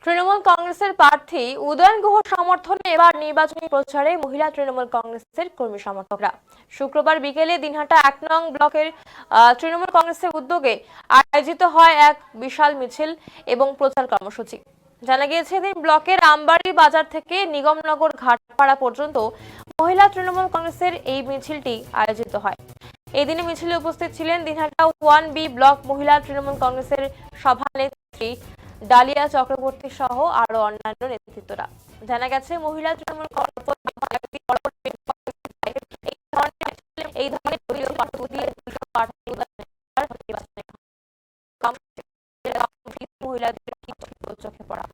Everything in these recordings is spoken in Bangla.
তৃণমূল কংগ্রেসের প্রার্থী উদয়ন গুহ সমর্থনে এবার নির্বাচনী প্রচারে মহিলা তৃণমূল কংগ্রেসের কর্মী সমর্থকরা শুক্রবার বিকেলে দিনহাটা ১ নং ব্লকের তৃণমূল কংগ্রেসের উদ্যোগে আয়োজিত হয় এক বিশাল মিছিল এবং প্রচার কর্মসূচি। জানা গিয়েছে, এদিন ব্লকের আমবাড়ি বাজার থেকে নিগমনগর ঘাটপাড়া পর্যন্ত মহিলা তৃণমূল কংগ্রেসের এই মিছিলটি আয়োজিত হয়। এই দিনে মিছিলে উপস্থিত ছিলেন দিনহাটা 1B ব্লক মহিলা তৃণমূল কংগ্রেসের সভানেত্রী ডালিয়া চক্রবর্তী সহ আরো অন্যান্য নেতৃত্বরা। জানা গেছে, মহিলা তৃণমূল মহিলাদের চোখে পড়া।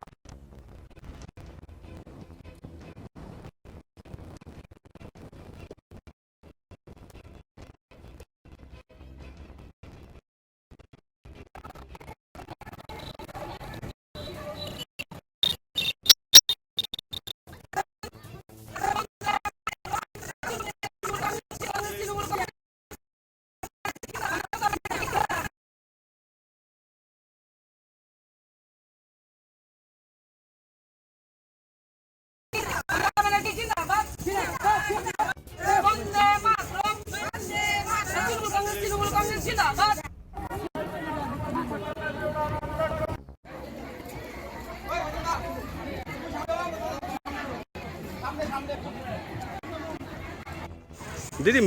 দিদি,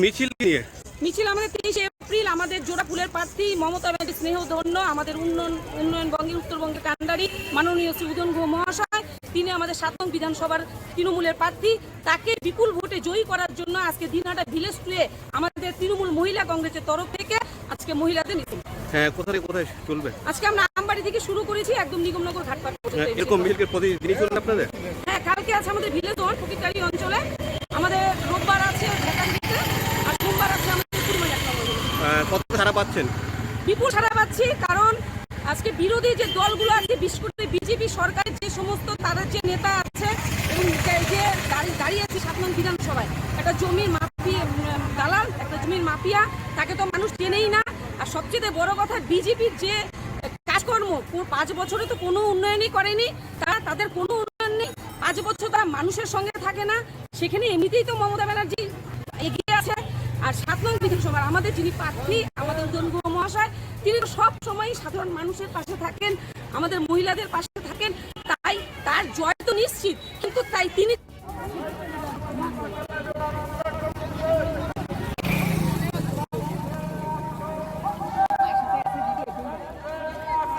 মিছিল আমাদের 23 এপ্রিল আমাদের জোড়া ফুলের প্রার্থী মমতা ব্যানার্জি স্নেহধন্য আমাদের উন্নয়নবঙ্গের উত্তরবঙ্গের কান্ডারি মাননীয় শ্রী উদয়ন গুহ মহাশয়, তিনি আমাদের 7 নং বিধানসভার তৃণমূলের প্রার্থী। তাকে বিপুল ভোটে জয়ী করার জন্য আজকে দিনহাটা ভিলেজ টুয়ে আমাদের তৃণমূল মহিলা কংগ্রেসের তরফ থেকে আজকে মহিলাদের মিছিল। হ্যাঁ, কোথায় চলবে? আজকে আমরা আমবাড়ি থেকে শুরু করেছি, একদম নিগমনগর ঘাটপাড়া পর্যন্ত। এরকম মিছিলকে প্রতিদিনই চলবে আপনাদের? হ্যাঁ, কালকে আছে আমাদের ভিলেজ ওয়ান ফকিরকালী অঞ্চলে, আমাদের রোববার আছে ভ্যাকান্সিতে, আর সোমবার আছে আমাদের কত সারা পাচ্ছেন? বিপুল সারা পাচ্ছি, কারণ আজকে বিরোধী যে দলগুলো আছে, বিশেষ করে বিজেপি সরকারের যে সমস্ত তাদের যে নেতা আছে এবং যে দাঁড়িয়ে আছে 7 নং বিধানসভায়, একটা জমির দালাল, একটা জমির মাফিয়া, তাকে তো মানুষ চেনেই না। আর সবচেয়ে বড় কথা, বিজেপির যে কাজকর্ম 5 বছরে তো কোনো উন্নয়নই করেনি, তাদের কোনো উন্নয়ন নেই। 5 বছর তারা মানুষের সঙ্গে থাকে না, সেখানে এমনিতেই তো মমতা ব্যানার্জি এগিয়ে আছে। আর 7 নং বিধানসভার আমাদের যিনি প্রার্থী আমাদের উদয়ন গুহ মহাশয়, তিনি সব সময় সাধারণ মানুষের পাশে থাকেন, আমাদের মহিলাদের পাশে থাকেন, তাই তার জয় তো নিশ্চিত। কিন্তু তাই তিনি